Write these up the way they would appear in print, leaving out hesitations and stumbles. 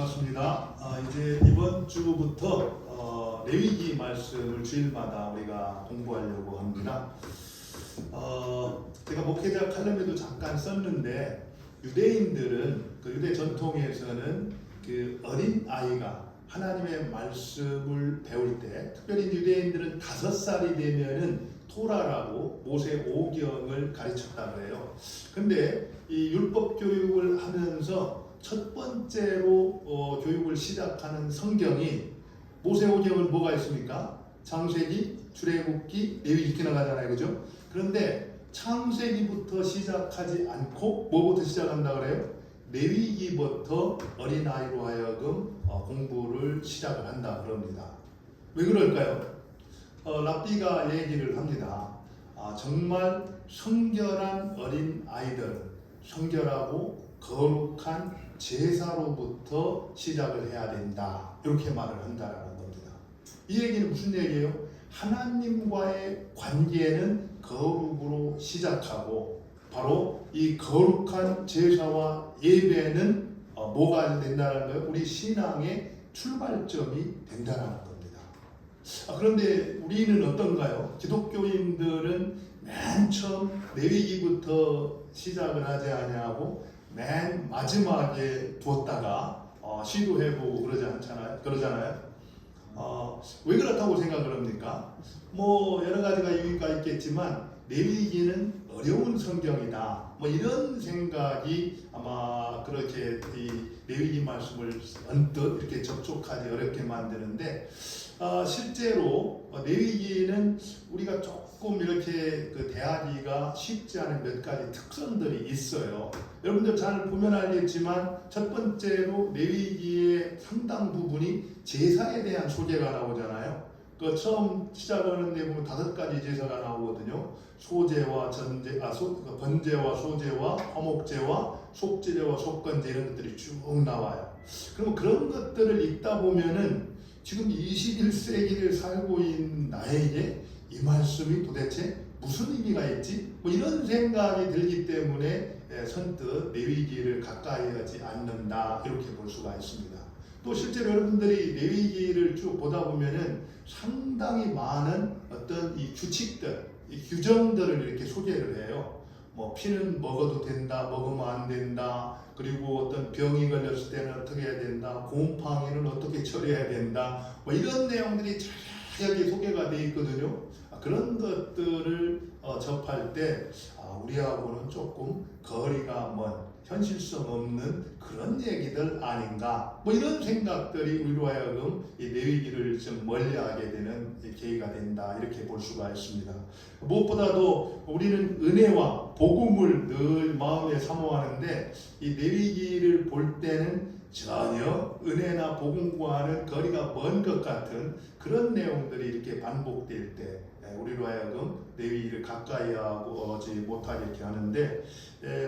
반갑습니다. 이제 이번 주부터 레위기 말씀을 주일마다 우리가 공부하려고 합니다. 제가 목회자 칼럼에도 잠깐 썼는데 유대인들은 그 유대 전통에서는 그 어린 아이가 하나님의 말씀을 배울 때, 특별히 유대인들은 5살이 되면은 토라라고 모세 오경을 가르쳤다 그래요. 근데 이 율법 교육을 하면서 첫 번째로 교육을 시작하는 성경이 모세오경은 뭐가 있습니까? 창세기, 출애굽기, 레위기 이렇게 나가잖아요, 그죠? 그런데 창세기부터 시작하지 않고 뭐부터 시작한다 그래요? 레위기부터 어린아이로 하여금 공부를 시작을 한다 그럽니다. 왜 그럴까요? 랍비가 얘기를 합니다. 정말 성결한 어린 아이들, 성결하고 거룩한 제사로부터 시작을 해야 된다. 이렇게 말을 한다라는 겁니다. 이 얘기는 무슨 얘기예요? 하나님과의 관계는 거룩으로 시작하고 바로 이 거룩한 제사와 예배는 뭐가 된다는 거예요? 우리 신앙의 출발점이 된다는 겁니다. 그런데 우리는 어떤가요? 기독교인들은 맨 처음 레위기부터 시작을 하지 않냐고 맨 마지막에 두었다가 시도해보고 그러잖아요. 왜 그렇다고 생각을 합니까? 뭐 여러 가지가 이유가 있겠지만 레위기는 어려운 성경이다. 뭐 이런 생각이 아마 그렇게 이 레위기 말씀을 언뜻 이렇게 접촉하기 어렵게 만드는데 실제로 레위기는 우리가 조금 이렇게 대하기가 쉽지 않은 몇 가지 특성들이 있어요. 여러분들 잘 보면 알겠지만 첫 번째로 레위기의 상당 부분이 제사에 대한 소개가 나오잖아요. 그 처음 시작하는데 보면 5가지 제사가 나오거든요. 소제와 번제와 소제와 화목제와 속죄제와 속건제 이런 것들이 쭉 나와요. 그럼 그런 것들을 읽다 보면은 지금 21세기를 살고 있는 나에게 이 말씀이 도대체 무슨 의미가 있지? 뭐 이런 생각이 들기 때문에 선뜻 레위기를 가까이 하지 않는다 이렇게 볼 수가 있습니다. 또 실제로 여러분들이 레위기를 쭉 보다 보면은 상당히 많은 어떤 이 규칙들, 이 규정들을 이렇게 소개를 해요. 뭐 피는 먹어도 된다, 먹으면 안 된다. 그리고 어떤 병이 걸렸을 때는 어떻게 해야 된다, 곰팡이는 어떻게 처리해야 된다. 뭐 이런 내용들이 자세하게 소개가 되어 있거든요. 그런 것들을 접할 때 우리하고는 조금 거리가 먼 현실성 없는 그런 얘기들 아닌가 뭐 이런 생각들이 우리로 하여금 이 레위기를 좀 멀리하게 되는 계기가 된다 이렇게 볼 수가 있습니다. 무엇보다도 우리는 은혜와 복음을 늘 마음에 사모하는데 이 레위기를 볼 때는 전혀 은혜나 복음과는 거리가 먼 것 같은 그런 내용들이 이렇게 반복될 때 우리로 하여금 레위기를 가까이 하고 오지 못하게 이렇게 하는데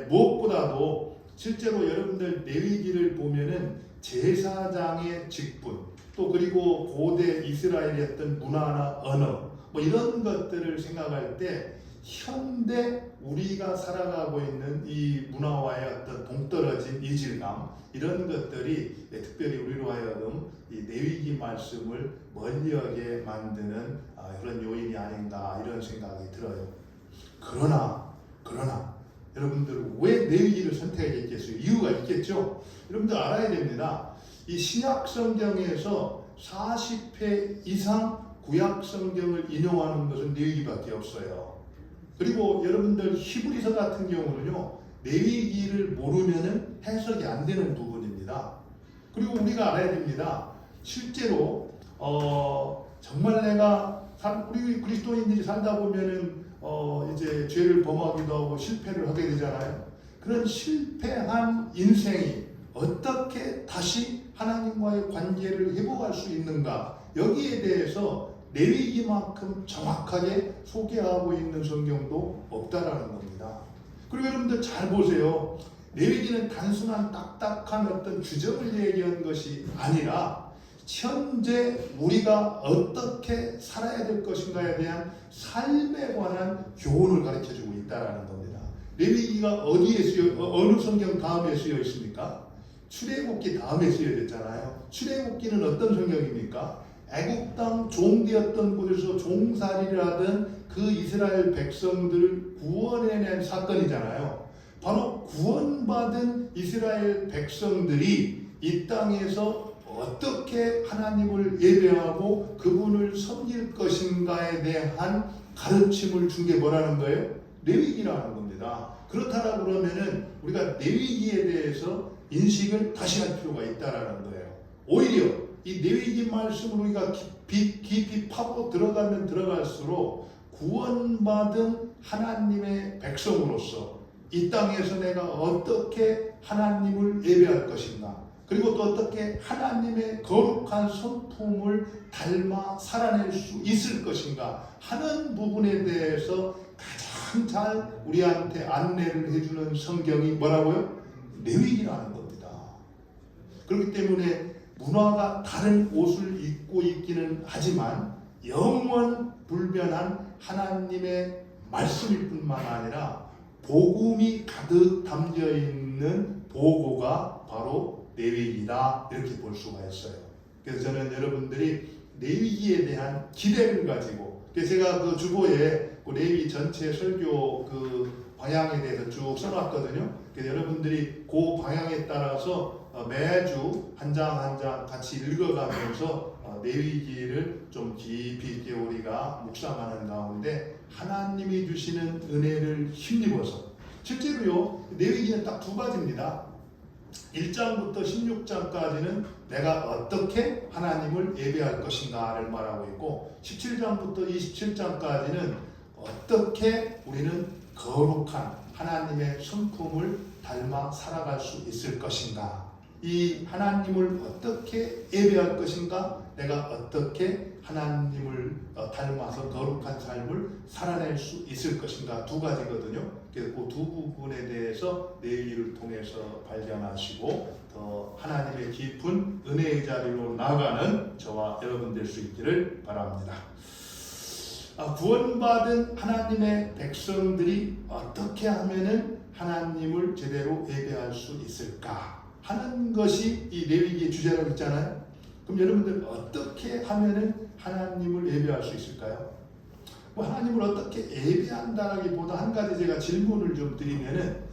무엇보다도 실제로 여러분들 레위기를 보면은 제사장의 직분 또 그리고 고대 이스라엘의 어떤 문화나 언어 뭐 이런 것들을 생각할 때 현대 우리가 살아가고 있는 이 문화와의 어떤 동떨어진 이질감 이런 것들이 특별히 우리로 하여금 이 레위기 말씀을 멀리하게 만드는 그런 요인이 아닌가 이런 생각이 들어요. 그러나 여러분들 왜 레위기를 선택했겠어요? 이유가 있겠죠? 여러분들 알아야 됩니다. 이 신약 성경에서 40회 이상 구약 성경을 인용하는 것은 레위기밖에 없어요. 그리고 여러분들 히브리서 같은 경우는요, 레위기를 모르면은 해석이 안 되는 부분입니다. 그리고 우리가 알아야 됩니다. 실제로 정말 내가 우리 그리스도인들이 살다 보면은 이제 죄를 범하기도 하고 실패를 하게 되잖아요. 그런 실패한 인생이 어떻게 다시 하나님과의 관계를 회복할 수 있는가? 여기에 대해서 레위기만큼 정확하게 소개하고 있는 성경도 없다라는 겁니다. 그리고 여러분들 잘 보세요. 레위기는 단순한 딱딱한 어떤 규정을 얘기한 것이 아니라 현재 우리가 어떻게 살아야 될 것인가에 대한 삶에 관한 교훈을 가르쳐주고 있다는 겁니다. 레위기가 어디에 어느 성경 다음에 쓰여 있습니까? 출애굽기 다음에 쓰여졌잖아요. 출애굽기는 어떤 성경입니까? 애굽 땅 종되었던 곳에서 종살이를 하던 그 이스라엘 백성들을 구원해낸 사건이잖아요. 바로 구원받은 이스라엘 백성들이 이 땅에서 어떻게 하나님을 예배하고 그분을 섬길 것인가에 대한 가르침을 준 게 뭐라는 거예요? 레위기라는 겁니다. 그렇다라고 그러면은 우리가 레위기에 대해서 인식을 다시 할 필요가 있다라는 거예요. 오히려 이 레위기 말씀을 우리가 깊이 파고 들어가면 들어갈수록 구원받은 하나님의 백성으로서 이 땅에서 내가 어떻게 하나님을 예배할 것인가, 그리고 또 어떻게 하나님의 거룩한 성품을 닮아 살아낼 수 있을 것인가 하는 부분에 대해서 가장 잘 우리한테 안내를 해주는 성경이 뭐라고요? 레위기라는 겁니다. 그렇기 때문에 문화가 다른 옷을 입고 있기는 하지만 영원 불변한 하나님의 말씀일 뿐만 아니라 복음이 가득 담겨 있는 보고가 바로 레위기다, 이렇게 볼 수가 있어요. 그래서 저는 여러분들이 레위기에 대한 기대를 가지고, 그래서 제가 그 주보에 그 레위기 전체 설교 그 방향에 대해서 쭉 써놨거든요. 그래서 여러분들이 그 방향에 따라서 매주 한 장 한 장 같이 읽어가면서 레위기를 좀 깊이 있게 우리가 묵상하는 가운데 하나님이 주시는 은혜를 힘입어서, 실제로요 레위기는 딱 두 가지입니다. 1장부터 16장까지는 내가 어떻게 하나님을 예배할 것인가를 말하고 있고, 17장부터 27장까지는 어떻게 우리는 거룩한 하나님의 성품을 닮아 살아갈 수 있을 것인가, 이 하나님을 어떻게 예배할 것인가, 내가 어떻게 하나님을 닮아서 거룩한 삶을 살아낼 수 있을 것인가, 두 가지거든요. 그래서 그 두 부분에 대해서 레위기를 통해서 발견하시고 더 하나님의 깊은 은혜의 자리로 나아가는 저와 여러분 될 수 있기를 바랍니다. 구원받은 하나님의 백성들이 어떻게 하면은 하나님을 제대로 예배할 수 있을까 하는 것이 이 레위기의 주제라고 했잖아요. 그럼 여러분들 어떻게 하면은 하나님을 예배할 수 있을까요? 하나님을 어떻게 예배한다라기보다 한 가지 제가 질문을 좀 드리면은,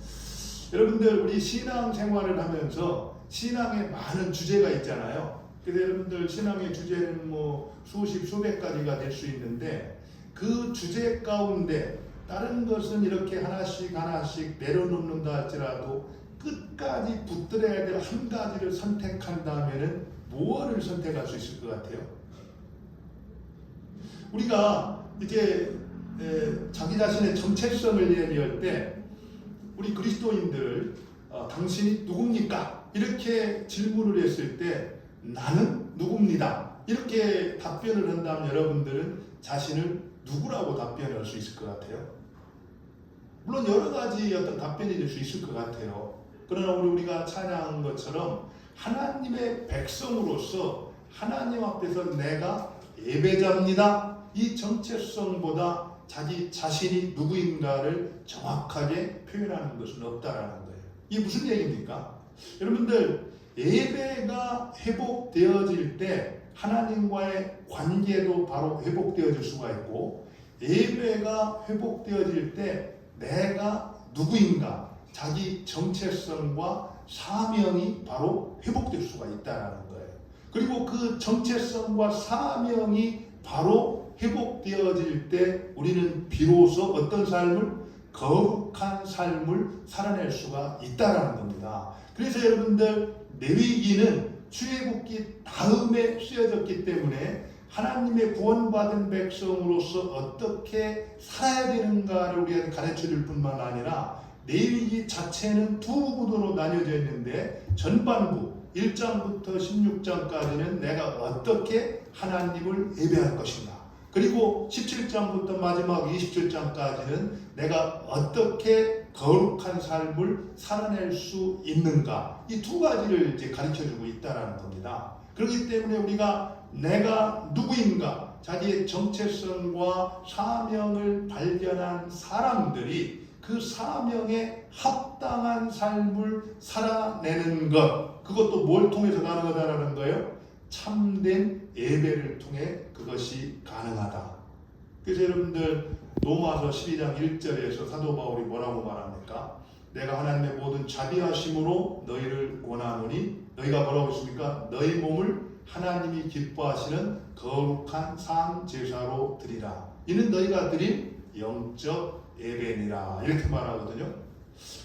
여러분들 우리 신앙 생활을 하면서 신앙에 많은 주제가 있잖아요. 그래서 여러분들 신앙의 주제는 뭐 수십 수백 가지가 될 수 있는데, 그 주제 가운데 다른 것은 이렇게 하나씩 하나씩 내려놓는다 할지라도 끝까지 붙들어야 될 한 가지를 선택한다면은 무엇을 선택할 수 있을 것 같아요? 우리가 이제 자기 자신의 정체성을 얘기할 때 우리 그리스도인들 당신이 누굽니까? 이렇게 질문을 했을 때 나는 누굽니다. 이렇게 답변을 한다면 여러분들은 자신을 누구라고 답변할 수 있을 것 같아요? 물론 여러 가지 어떤 답변이 될 수 있을 것 같아요. 그러나 우리가 찬양한 것처럼 하나님의 백성으로서 하나님 앞에서 내가 예배자입니다, 이 정체성보다 자기 자신이 누구인가를 정확하게 표현하는 것은 없다라는 거예요. 이게 무슨 얘기입니까? 여러분들 예배가 회복되어질 때 하나님과의 관계도 바로 회복되어질 수가 있고, 예배가 회복되어질 때 내가 누구인가, 자기 정체성과 사명이 바로 회복될 수가 있다는 거예요. 그리고 그 정체성과 사명이 바로 회복되어질 때 우리는 비로소 어떤 삶을, 거룩한 삶을 살아낼 수가 있다는 겁니다. 그래서 여러분들 레위기는 출애굽기 다음에 쓰여졌기 때문에 하나님의 구원받은 백성으로서 어떻게 살아야 되는가를 우리에게 가르쳐 줄 뿐만 아니라 레위기 자체는 두 부분으로 나뉘어져 있는데, 전반부 1장부터 16장까지는 내가 어떻게 하나님을 예배할 것인가, 그리고 17장부터 마지막 27장까지는 내가 어떻게 거룩한 삶을 살아낼 수 있는가, 이 두 가지를 이제 가르쳐주고 있다는 겁니다. 그렇기 때문에 우리가 내가 누구인가, 자기의 정체성과 사명을 발견한 사람들이 그 사명에 합당한 삶을 살아내는 것, 그것도 뭘 통해서 가능하다라는 거예요? 참된 예배를 통해 그것이 가능하다. 그래서 여러분들 로마서 12장 1절에서 사도 바울이 뭐라고 말합니까? 내가 하나님의 모든 자비하심으로 너희를 권하노니 너희가 뭐라고 했습니까? 너희 몸을 하나님이 기뻐하시는 거룩한 상 제사로 드리라. 이는 너희가 드린 영적 예배니라. 이렇게 말하거든요.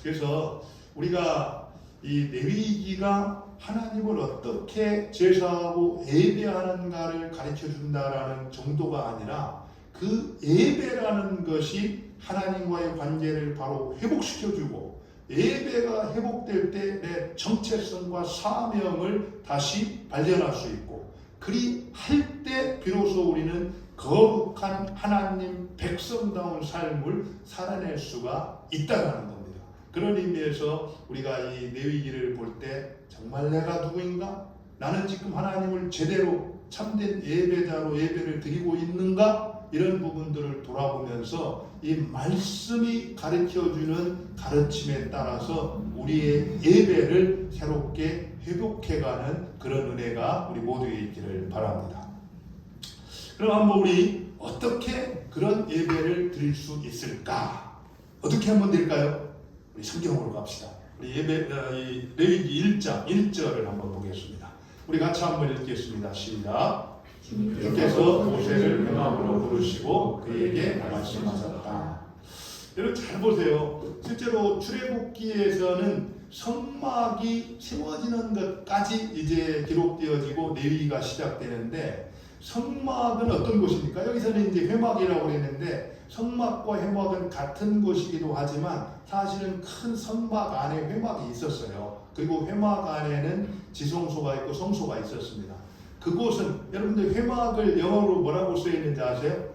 그래서 우리가 이 레위기가 하나님을 어떻게 제사하고 예배하는가를 가르쳐 준다라는 정도가 아니라 그 예배라는 것이 하나님과의 관계를 바로 회복시켜주고 예배가 회복될 때 내 정체성과 사명을 다시 발견할 수 있고 그리할 때 비로소 우리는 거룩한 하나님 백성다운 삶을 살아낼 수가 있다는 겁니다. 그런 의미에서 우리가 이 레위기를 볼 때 정말 내가 누구인가? 나는 지금 하나님을 제대로 참된 예배자로 예배를 드리고 있는가? 이런 부분들을 돌아보면서 이 말씀이 가르쳐주는 가르침에 따라서 우리의 예배를 새롭게 회복해가는 그런 은혜가 우리 모두에 있기를 바랍니다. 그럼 한번 우리 어떻게 그런 예배를 드릴 수 있을까? 어떻게 하면 될까요? 우리 성경으로 갑시다. 우리 레위기 1장 1절을 한번 보겠습니다. 우리 같이 한번 읽겠습니다. 시작. 주께서 모세를 회막으로 부르시고 그에게 말씀하셨다. 여러분 잘 보세요. 실제로 출애굽기에서는 성막이 세워지는 것까지 이제 기록되어지고 레위기가 시작되는데 성막은 어떤 곳입니까? 여기서는 이제 회막이라고 했는데 성막과 회막은 같은 곳이기도 하지만 사실은 큰 성막 안에 회막이 있었어요. 그리고 회막 안에는 지성소가 있고 성소가 있었습니다. 그곳은 여러분들 회막을 영어로 뭐라고 써 있는지 아세요?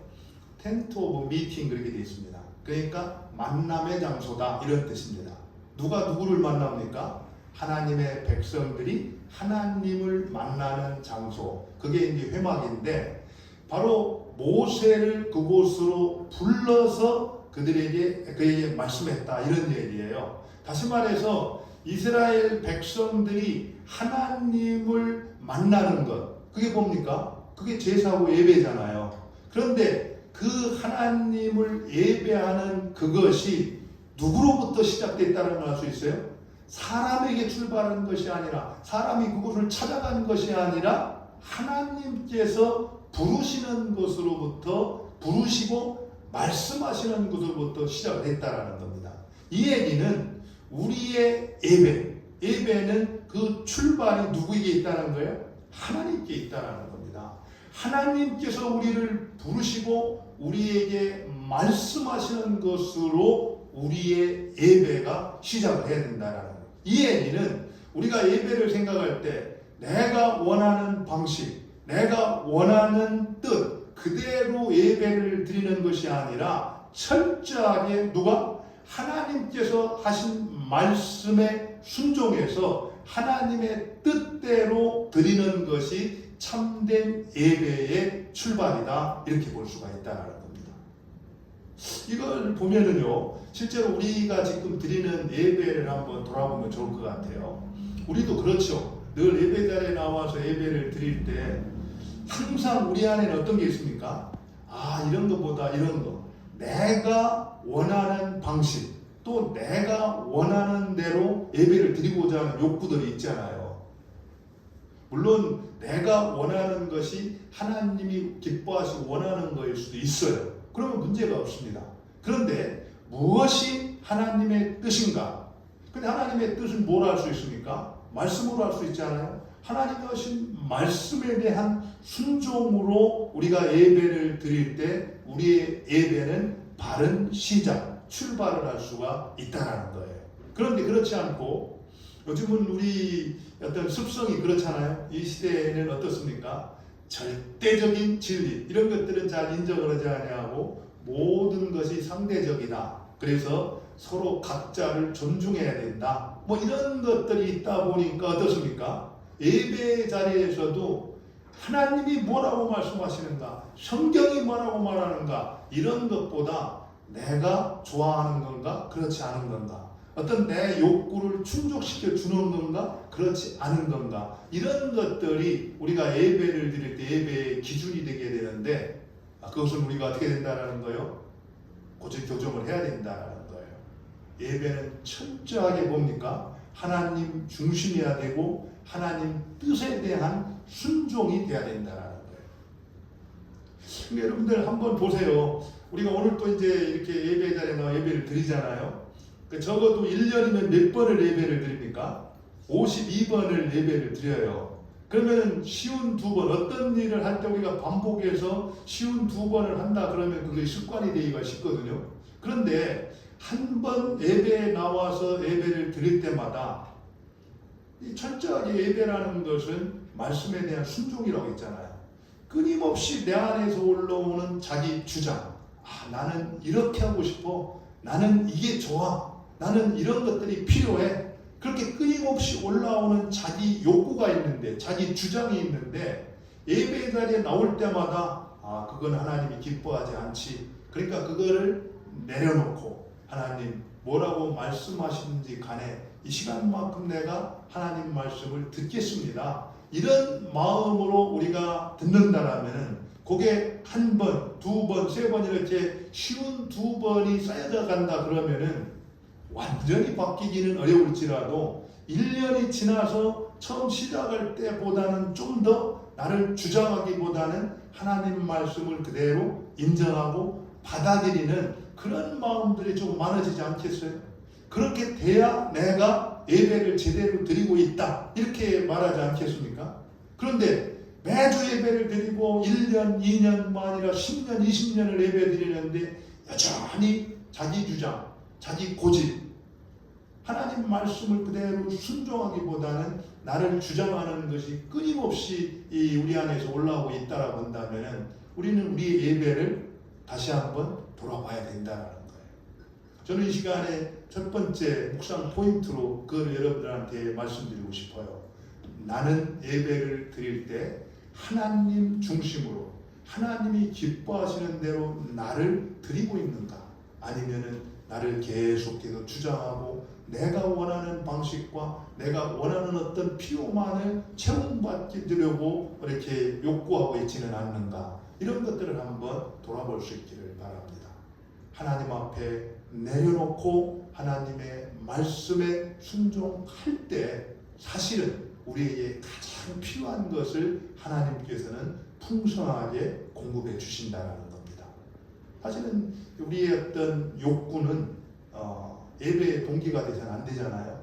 텐트 오브 미팅 그렇게 되어 있습니다. 그러니까 만남의 장소다 이런 뜻입니다. 누가 누구를 만납니까? 하나님의 백성들이 하나님을 만나는 장소. 그게 이제 회막인데 바로 모세를 그곳으로 불러서 그에게 말씀했다 이런 얘기예요. 다시 말해서 이스라엘 백성들이 하나님을 만나는 것 그게 뭡니까? 그게 제사하고 예배잖아요. 그런데 그 하나님을 예배하는 그것이 누구로부터 시작됐다는 걸 알 수 있어요? 사람에게 출발한 것이 아니라 사람이 그곳을 찾아간 것이 아니라 하나님께서 부르시는 것으로부터 부르시고 말씀하시는 것으로부터 시작됐다는 겁니다. 이 얘기는 우리의 예배는 그 출발이 누구에게 있다는 거예요? 하나님께 있다는 겁니다. 하나님께서 우리를 부르시고 우리에게 말씀하시는 것으로 우리의 예배가 시작을 해야 된다는 거예요. 이 얘기는 우리가 예배를 생각할 때 내가 원하는 방식, 내가 원하는 뜻 그대로 예배를 드리는 것이 아니라 철저하게 누가? 하나님께서 하신 말씀에 순종해서 하나님의 뜻대로 드리는 것이 참된 예배의 출발이다 이렇게 볼 수가 있다는 겁니다. 이걸 보면은요 실제로 우리가 지금 드리는 예배를 한번 돌아보면 좋을 것 같아요. 우리도 그렇죠. 늘 예배 자리에 나와서 예배를 드릴 때 항상 우리 안에는 어떤 게 있습니까? 이런 것보다 이런 거 내가 원하는 방식 또 내가 원하는 대로 예배를 드리고자 하는 욕구들이 있잖아요. 물론 내가 원하는 것이 하나님이 기뻐하시고 원하는 것일 수도 있어요. 그러면 문제가 없습니다. 그런데 무엇이 하나님의 뜻인가? 근데 하나님의 뜻은 뭘 알 수 있습니까? 말씀으로 알 수 있잖아요. 하나님이 하신 말씀에 대한 순종으로 우리가 예배를 드릴 때 우리의 예배는 바른 시작 출발을 할 수가 있다는 거예요. 그런데 그렇지 않고 요즘은 우리 어떤 습성이 그렇잖아요. 이 시대에는 어떻습니까? 절대적인 진리 이런 것들은 잘 인정을 하지 아니하고 모든 것이 상대적이다. 그래서 서로 각자를 존중해야 된다. 뭐 이런 것들이 있다 보니까 어떻습니까? 예배 자리에서도 하나님이 뭐라고 말씀하시는가, 성경이 뭐라고 말하는가 이런 것보다 내가 좋아하는 건가 그렇지 않은 건가 어떤 내 욕구를 충족시켜 주는 건가? 그렇지 않은 건가? 이런 것들이 우리가 예배를 드릴 때 예배의 기준이 되게 되는데 그것을 우리가 어떻게 된다라는 거예요? 고질 교정을 해야 된다라는 거예요. 예배는 철저하게 뭡니까? 하나님 중심이어야 되고 하나님 뜻에 대한 순종이 돼야 된다라는 거예요. 그러니까 여러분들 한번 보세요. 우리가 오늘 또 이제 이렇게 예배 자리에 나와 예배를 드리잖아요. 적어도 1년이면 몇 번을 예배를 드립니까? 52번을 예배를 드려요. 그러면 쉬운 2번, 어떤 일을 할 때 우리가 반복해서 쉬운 2번을 한다 그러면 그게 습관이 되기가 쉽거든요. 그런데 한 번 예배에 나와서 예배를 드릴 때마다 이 철저하게 예배라는 것은 말씀에 대한 순종이라고 했잖아요. 끊임없이 내 안에서 올라오는 자기 주장. 나는 이렇게 하고 싶어. 나는 이게 좋아. 나는 이런 것들이 필요해. 그렇게 끊임없이 올라오는 자기 욕구가 있는데, 자기 주장이 있는데, 예배 자리에 나올 때마다, 그건 하나님이 기뻐하지 않지. 그러니까 그거를 내려놓고, 하나님 뭐라고 말씀하시는지 간에 이 시간만큼 내가 하나님 말씀을 듣겠습니다. 이런 마음으로 우리가 듣는다라면, 그게 한 번, 2번, 3번 이렇게 쉬운 2번이 쌓여져 간다 그러면은 완전히 바뀌기는 어려울지라도 1년이 지나서 처음 시작할 때보다는 좀 더 나를 주장하기보다는 하나님 말씀을 그대로 인정하고 받아들이는 그런 마음들이 좀 많아지지 않겠어요? 그렇게 돼야 내가 예배를 제대로 드리고 있다 이렇게 말하지 않겠습니까? 그런데 매주 예배를 드리고 1년, 2년만 아니라 10년, 20년을 예배 드리는데 여전히 자기 주장, 자기 고집, 하나님 말씀을 그대로 순종하기보다는 나를 주장하는 것이 끊임없이 우리 안에서 올라오고 있다라고 한다면 우리는 우리의 예배를 다시 한번 돌아봐야 된다는 거예요. 저는 이 시간에 첫 번째 묵상 포인트로 그걸 여러분들한테 말씀드리고 싶어요. 나는 예배를 드릴 때 하나님 중심으로 하나님이 기뻐하시는 대로 나를 드리고 있는가? 아니면은 나를 계속해서 주장하고 내가 원하는 방식과 내가 원하는 어떤 필요만을 채움받으려고 이렇게 욕구하고 있지는 않는가? 이런 것들을 한번 돌아볼 수 있기를 바랍니다. 하나님 앞에 내려놓고 하나님의 말씀에 순종할 때 사실은 우리에게 가장 필요한 것을 하나님께서는 풍성하게 공급해 주신다는 겁니다. 사실은 우리의 어떤 욕구는 예배의 동기가 되서는 안 되잖아요.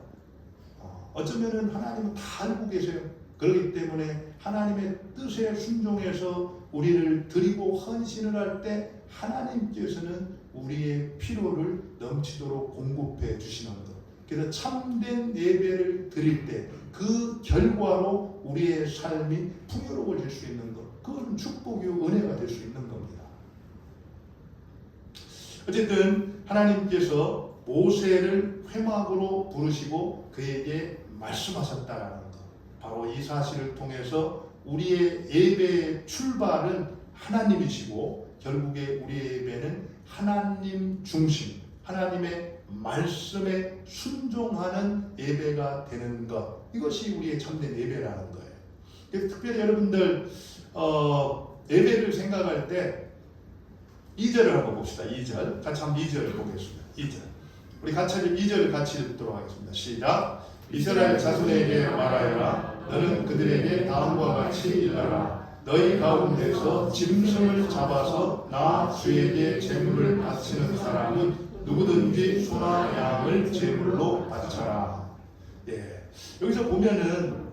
어쩌면은 하나님은 다 알고 계세요. 그렇기 때문에 하나님의 뜻에 순종해서 우리를 드리고 헌신을 할 때 하나님께서는 우리의 필요를 넘치도록 공급해 주시는 것. 그래서 참된 예배를 드릴 때 그 결과로 우리의 삶이 풍요로워질 수 있는 것. 그건 축복이요 은혜가 될 수 있는 겁니다. 어쨌든 하나님께서 모세를 회막으로 부르시고 그에게 말씀하셨다라는 것. 바로 이 사실을 통해서 우리의 예배의 출발은 하나님이시고 결국에 우리의 예배는 하나님 중심, 하나님의 말씀에 순종하는 예배가 되는 것. 이것이 우리의 참된 예배라는 거예요. 그래서 특별히 여러분들 예배를 생각할 때 2절을 한번 봅시다. 2절. 같이 한번 2절을 보겠습니다. 2절. 우리 같이 2절을 같이 읽도록 하겠습니다. 시작. 이스라엘 자손에게 말하여라. 너는 그들에게 다음과 같이 일러라. 너희 가운데서 짐승을 잡아서 나 주에게 제물을 바치는 사람은 누구든지 소나 양을 제물로 바쳐라. 예. 여기서 보면은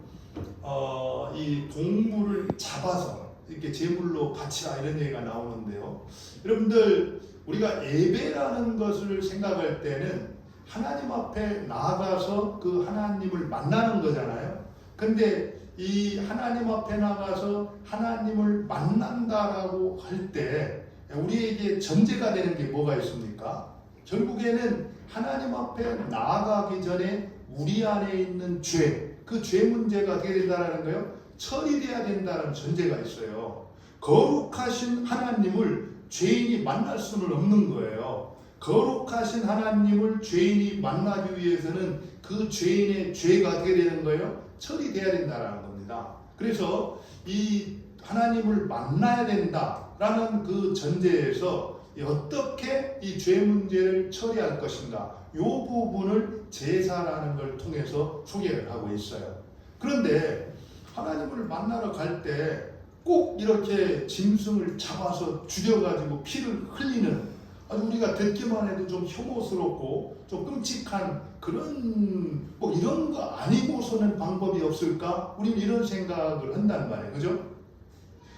이 동물을 잡아서 이렇게 제물로 바치라 이런 얘기가 나오는데요. 여러분들 우리가 예배라는 것을 생각할 때는 하나님 앞에 나아가서 그 하나님을 만나는 거잖아요. 근데 이 하나님 앞에 나가서 하나님을 만난다라고 할 때 우리에게 전제가 되는 게 뭐가 있습니까? 결국에는 하나님 앞에 나아가기 전에 우리 안에 있는 죄, 그 죄 문제가 어떻게 된다는 거예요? 처리돼야 된다는 전제가 있어요. 거룩하신 하나님을 죄인이 만날 수는 없는 거예요. 거룩하신 하나님을 죄인이 만나기 위해서는 그 죄인의 죄가 어떻게 되는 거예요? 처리돼야 된다는 겁니다. 그래서 이 하나님을 만나야 된다라는 그 전제에서 어떻게 이 죄 문제를 처리할 것인가, 이 부분을 제사라는 걸 통해서 소개를 하고 있어요. 그런데 하나님을 만나러 갈 때 꼭 이렇게 짐승을 잡아서 죽여가지고 피를 흘리는, 아주 우리가 듣기만 해도 좀 혐오스럽고 좀 끔찍한 그런 뭐 이런 거 아니고서는 방법이 없을까? 우리는 이런 생각을 한단 말이에요. 그죠?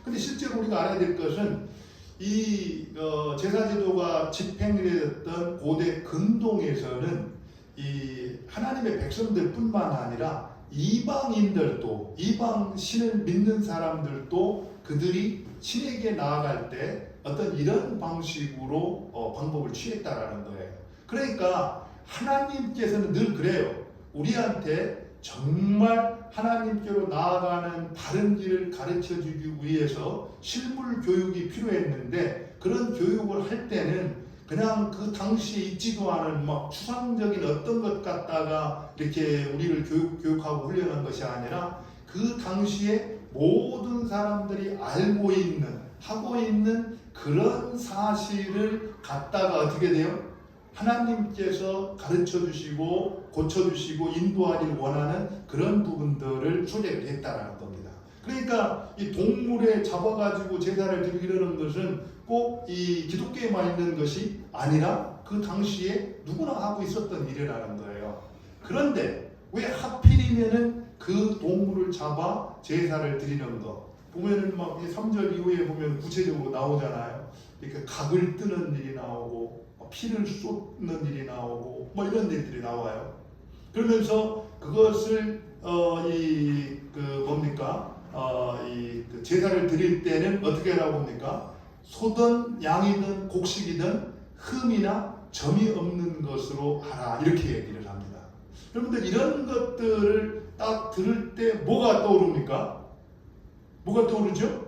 근데 실제로 우리가 알아야 될 것은 이 제사제도가 집행되었던 고대 근동에서는 이 하나님의 백성들뿐만 아니라 이방인들도, 이방 신을 믿는 사람들도 그들이 신에게 나아갈 때 어떤 이런 방식으로 방법을 취했다라는 거예요. 그러니까 하나님께서는 늘 그래요. 우리한테 정말 하나님께로 나아가는 바른 길을 가르쳐 주기 위해서 실물 교육이 필요했는데, 그런 교육을 할 때는 그냥 그 당시에 있지도 않은 막 추상적인 어떤 것 갖다가 이렇게 우리를 교육하고 훈련한 것이 아니라 그 당시에 모든 사람들이 알고 있는, 하고 있는 그런 사실을 갖다가 어떻게 돼요? 하나님께서 가르쳐 주시고 고쳐 주시고 인도하기를 원하는 그런 부분들을 소개를 했다라는 겁니다. 그러니까 이 동물에 잡아가지고 제사를 드리려는 것은 꼭 이 기독교에만 있는 것이 아니라 그 당시에 누구나 하고 있었던 일이라는 거예요. 그런데 왜 하필이면은 그 동물을 잡아 제사를 드리는 거? 보면은 막 3절 이후에 보면 구체적으로 나오잖아요. 이렇게 각을 뜨는 일이 나오고 피를 쏟는 일이 나오고 뭐 이런 일들이 나와요. 그러면서 그것을 그 제사를 드릴 때는 어떻게 하라고 합니까? 소든 양이든 곡식이든 흠이나 점이 없는 것으로 하라, 이렇게 얘기를 합니다. 여러분들 이런 것들을 딱 들을 때 뭐가 떠오릅니까? 뭐가 떠오르죠?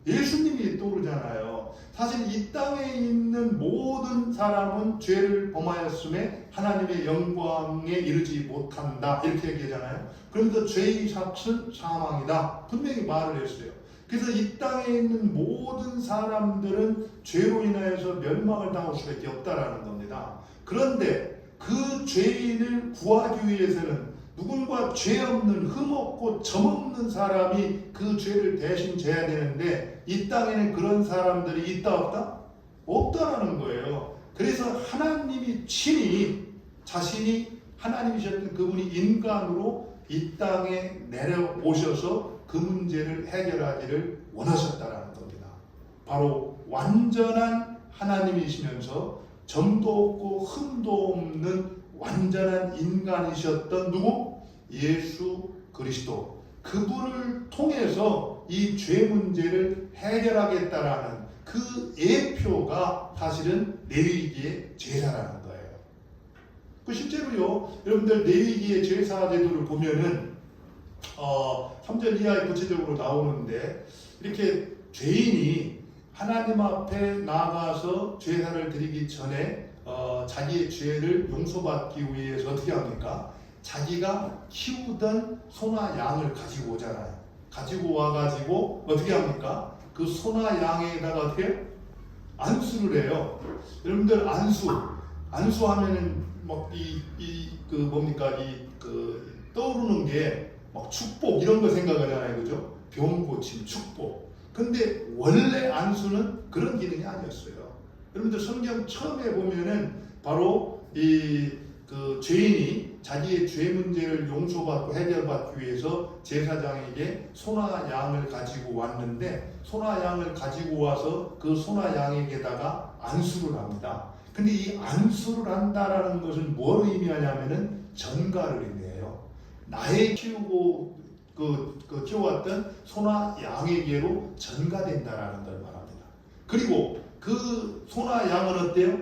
예수님이 떠오르잖아요. 사실 이 땅에 있는 모든 사람은 죄를 범하였음에 하나님의 영광에 이르지 못한다, 이렇게 얘기하잖아요. 그런데 죄의 삭은 사망이다, 분명히 말을 했어요. 그래서 이 땅에 있는 모든 사람들은 죄로 인하여서 멸망을 당할 수밖에 없다라는 겁니다. 그런데 그 죄인을 구하기 위해서는 누군가 죄 없는, 흠 없고 점 없는 사람이 그 죄를 대신 져야 되는데, 이 땅에는 그런 사람들이 있다 없다? 없다라는 거예요. 그래서 하나님이 친히 자신이 하나님이셨던 그분이 인간으로 이 땅에 내려오셔서 그 문제를 해결하기를 원하셨다라는 겁니다. 바로 완전한 하나님이시면서 점도 없고 흠도 없는 완전한 인간이셨던 누구? 예수 그리스도. 그분을 통해서 이 죄 문제를 해결하겠다라는 그 예표가 사실은 레위기의 제사라는 거예요. 그 실제로요, 여러분들 레위기의 제사 제도를 보면은 3절 이하에 구체적으로 나오는데, 이렇게 죄인이 하나님 앞에 나가서 제사를 드리기 전에 자기의 죄를 용서받기 위해서 어떻게 합니까? 자기가 키우던 소나 양을 가지고 오잖아요. 가지고 와가지고 어떻게 합니까? 그 소나 양에다가 어떻게 안수를 해요. 여러분들 안수하면은 막 떠오르는 게 막 축복 이런 거 생각하잖아요, 그죠? 병 고침, 축복. 근데 원래 안수는 그런 기능이 아니었어요. 여러분들 성경 처음에 보면은 바로 그 죄인이 자기의 죄 문제를 용서받고 해결받기 위해서 제사장에게 소나 양을 가지고 왔는데, 소나 양을 가지고 와서 그 소나 양에게다가 안수를 합니다. 근데 이 안수를 한다라는 것은 뭘 의미하냐면은 전가를 의미해요. 나의 키우고 키워왔던 소나 양에게로 전가된다라는 걸 말합니다. 그리고 그 소나 양은 어때요?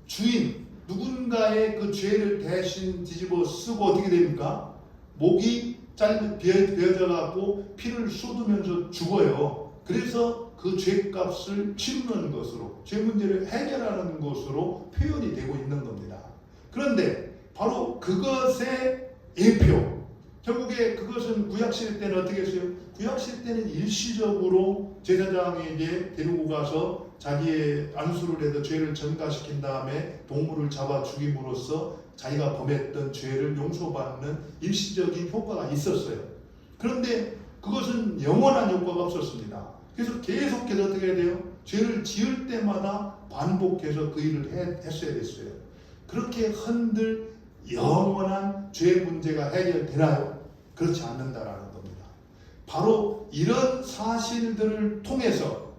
주인, 누군가의 그 죄를 대신 뒤집어 쓰고 어떻게 됩니까? 목이 베어져 갖고 피를 쏟으면서 죽어요. 그래서 그 죄값을 치르는 것으로, 죄 문제를 해결하는 것으로 표현이 되고 있는 겁니다. 그런데 바로 그것의 예표, 결국에 그것은 구약시대 때는 어떻게 했어요? 구약시대 때는 일시적으로 제사장에게 데리고 가서 자기의 안수를 해서 죄를 전가시킨 다음에 동물을 잡아 죽임으로써 자기가 범했던 죄를 용서받는 일시적인 효과가 있었어요. 그런데 그것은 영원한 효과가 없었습니다. 그래서 계속해서 어떻게 해야 돼요? 죄를 지을 때마다 반복해서 그 일을 했어야 됐어요. 그렇게 흔들 영원한 죄 문제가 해결되나요? 그렇지 않는다라는 겁니다. 바로 이런 사실들을 통해서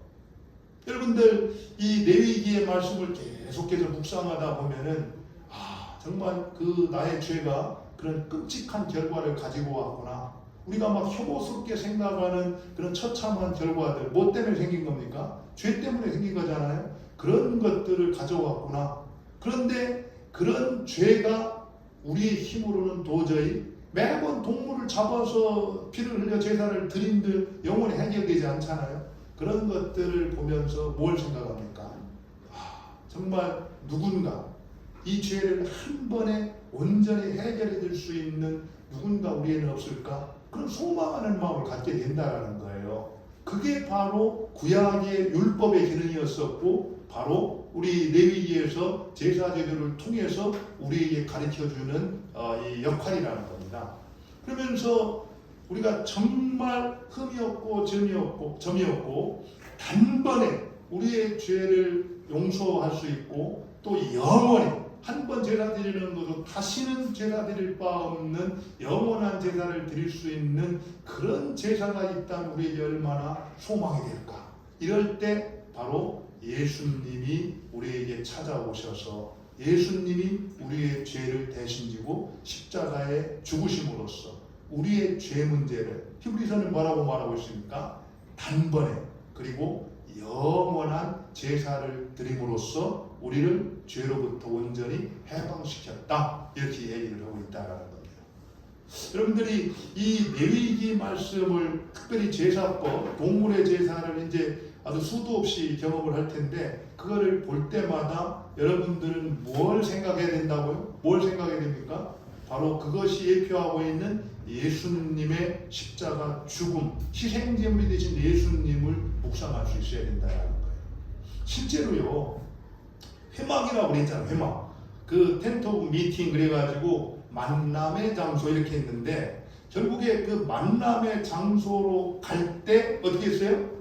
여러분들 이 레위기의 말씀을 계속해서 묵상하다 보면은 정말 그 나의 죄가 그런 끔찍한 결과를 가지고 왔구나. 우리가 막 혐오스럽게 생각하는 그런 처참한 결과들, 뭐 때문에 생긴 겁니까? 죄 때문에 생긴 거잖아요. 그런 것들을 가져왔구나. 그런데 그런 죄가 우리의 힘으로는 도저히 매번 동물을 잡아서 피를 흘려 제사를 드린들 영원히 해결되지 않잖아요. 그런 것들을 보면서 뭘 생각합니까? 정말 누군가 이 죄를 한 번에 온전히 해결해 줄 수 있는 누군가 우리에는 없을까? 그런 소망하는 마음을 갖게 된다는 거예요. 그게 바로 구약의 율법의 기능이었었고 바로 우리 레위기에서 제사 제도를 통해서 우리에게 가르쳐주는 이 역할이라는 겁니다. 그러면서 우리가 정말 흠이 없고 점이 없고 단번에 우리의 죄를 용서할 수 있고 또 영원히 한 번 제사 드리는 것도 다시는 제사 드릴 바 없는 영원한 제사를 드릴 수 있는 그런 제사가 있다면 우리에게 얼마나 소망이 될까. 이럴 때 바로 예수님이 우리에게 찾아오셔서 예수님이 우리의 죄를 대신 지고 십자가에 죽으심으로써 우리의 죄 문제를 히브리서는 뭐라고 말하고 있습니까? 단번에 그리고 영원한 제사를 드림으로써 우리를 죄로부터 온전히 해방시켰다. 이렇게 얘기를 하고 있다는 겁니다. 여러분들이 이 레위기 말씀을 특별히 제사법, 동물의 제사를 이제 아주 수도 없이 경험을 할 텐데 그거를 볼 때마다 여러분들은 뭘 생각해야 된다고요? 뭘 생각해야 됩니까? 바로 그것이 예표하고 있는 예수님의 십자가 죽음, 희생제물이 되신 예수님을 묵상할 수 있어야 된다는 거예요. 실제로요, 회막이라고 그랬잖아요. 회막. 그 텐트 오브 미팅 그래가지고 만남의 장소 이렇게 했는데 결국에 그 만남의 장소로 갈 때 어떻게 했어요?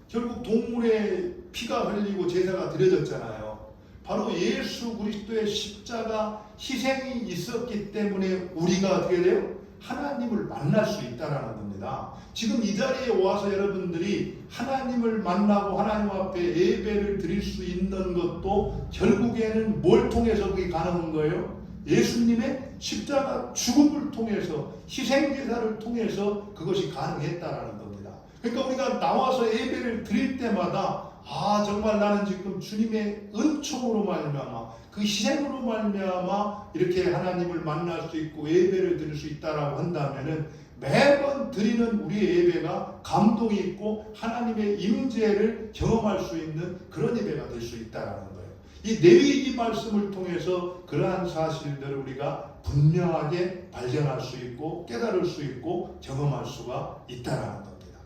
결국 동물의 피가 흘리고 제사가 드려졌잖아요. 바로 예수 그리스도의 십자가 희생이 있었기 때문에 우리가 어떻게 돼요? 하나님을 만날 수 있다는 겁니다. 지금 이 자리에 와서 여러분들이 하나님을 만나고 하나님 앞에 예배를 드릴 수 있는 것도 결국에는 뭘 통해서 그게 가능한 거예요? 예수님의 십자가 죽음을 통해서 희생제사를 통해서 그것이 가능했다는 겁니다. 그러니까 우리가 나와서 예배를 드릴 때마다 정말 나는 지금 주님의 은총으로 말미암아 그 희생으로 말미암아 이렇게 하나님을 만날 수 있고 예배를 드릴 수 있다라고 한다면은 매번 드리는 우리의 예배가 감동이 있고 하나님의 임재를 경험할 수 있는 그런 예배가 될 수 있다라는 거예요. 이 레위기 말씀을 통해서 그러한 사실들을 우리가 분명하게 발견할 수 있고 깨달을 수 있고 경험할 수가 있다라는 겁니다.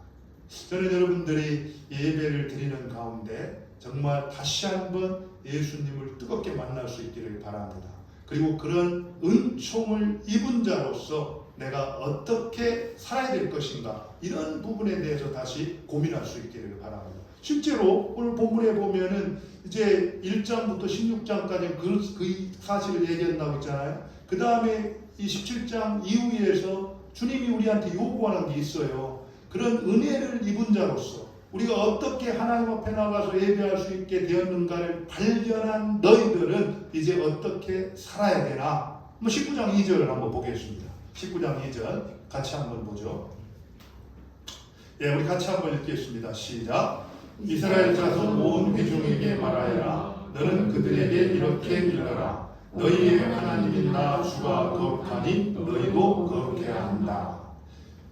저는 여러분들이 예배를 드리는 가운데 정말 다시 한번 예수님을 뜨겁게 만날 수 있기를 바랍니다. 그리고 그런 은총을 입은 자로서 내가 어떻게 살아야 될 것인가 이런 부분에 대해서 다시 고민할 수 있기를 바랍니다. 실제로 오늘 본문에 보면은 이제 1장부터 16장까지 그 사실을 얘기한다고 했잖아요. 그 다음에 이 17장 이후에서 주님이 우리한테 요구하는 게 있어요. 그런 은혜를 입은 자로서 우리가 어떻게 하나님 앞에 나가서 예배할 수 있게 되었는가를 발견한 너희들은 이제 어떻게 살아야 되나? 19장 2절을 한번 보겠습니다. 19장 2절 같이 한번 보죠. 우리 같이 한번 읽겠습니다. 시작. 이스라엘 자손 온 회중에게 말하여라. 너는 그들에게 이렇게 일러라. 너희의 하나님인 나 주가 거룩하니 너희도 거룩해야 한다.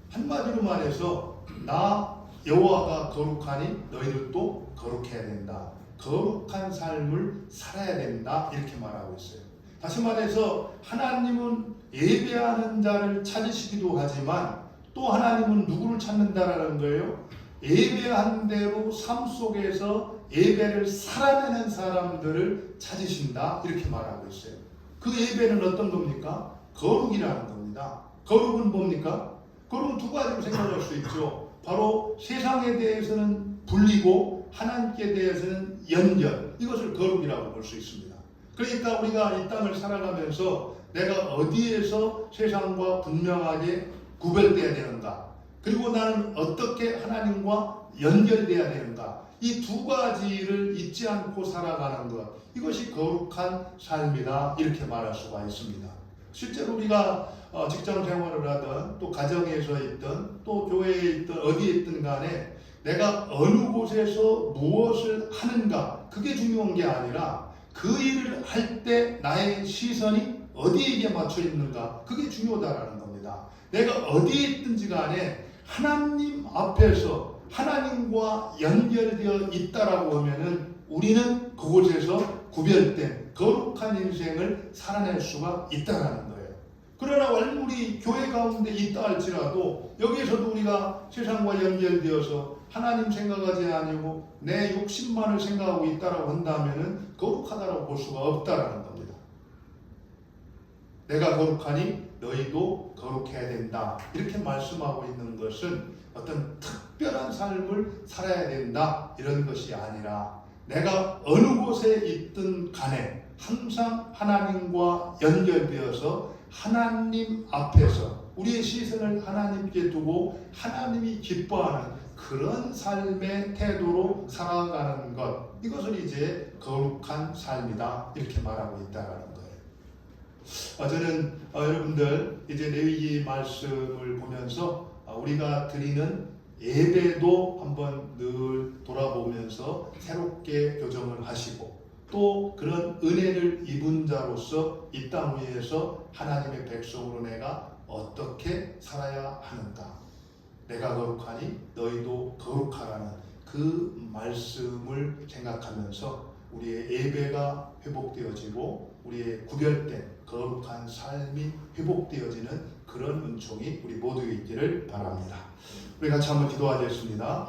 한마디로 말해서 나 여호와가 거룩하니 너희들도 거룩해야 된다. 거룩한 삶을 살아야 된다. 이렇게 말하고 있어요. 다시 말해서 하나님은 예배하는 자를 찾으시기도 하지만 또 하나님은 누구를 찾는다라는 거예요? 예배한 대로 삶 속에서 예배를 살아내는 사람들을 찾으신다. 이렇게 말하고 있어요. 그 예배는 어떤 겁니까? 거룩이라는 겁니다. 거룩은 뭡니까? 거룩은 두 가지로 생각할 수 있죠. 바로 세상에 대해서는 분리고 하나님께 대해서는 연결. 이것을 거룩이라고 볼 수 있습니다. 그러니까 우리가 이 땅을 살아가면서 내가 어디에서 세상과 분명하게 구별돼야 되는가, 그리고 나는 어떻게 하나님과 연결돼야 되는가, 이 두 가지를 잊지 않고 살아가는 것, 이것이 거룩한 삶이다. 이렇게 말할 수가 있습니다. 실제로 우리가 직장 생활을 하든 또 가정에서 있든 또 교회에 있든 어디에 있든 간에 내가 어느 곳에서 무엇을 하는가, 그게 중요한 게 아니라 그 일을 할 때 나의 시선이 어디에 맞춰 있는가, 그게 중요하다라는 겁니다. 내가 어디에 있든지 간에 하나님 앞에서 하나님과 연결되어 있다라고 하면은 우리는 그곳에서 구별된 거룩한 인생을 살아낼 수가 있다라는 거예요. 그러나 우리 교회 가운데 있다 할지라도 여기에서도 우리가 세상과 연결되어서 하나님 생각하지 아니고 내 욕심만을 생각하고 있다라고 한다면은 거룩하다라고 볼 수가 없다라는 겁니다. 내가 거룩하니 너희도 거룩해야 된다. 이렇게 말씀하고 있는 것은 어떤 특별한 삶을 살아야 된다 이런 것이 아니라 내가 어느 곳에 있든 간에 항상 하나님과 연결되어서 하나님 앞에서 우리의 시선을 하나님께 두고 하나님이 기뻐하는 그런 삶의 태도로 살아가는 것, 이것을 이제 거룩한 삶이다 이렇게 말하고 있다는 거예요. 저는 여러분들 이제 레위기 말씀을 보면서 우리가 드리는 예배도 한번 늘 돌아보면서 새롭게 교정을 하시고 또 그런 은혜를 입은 자로서 이 땅 위에서 하나님의 백성으로 내가 어떻게 살아야 하는가, 내가 거룩하니 너희도 거룩하라는 그 말씀을 생각하면서 우리의 예배가 회복되어지고 우리의 구별된 거룩한 삶이 회복되어지는 그런 은총이 우리 모두에 있기를 바랍니다. 우리 같이 한번 기도하겠습니다.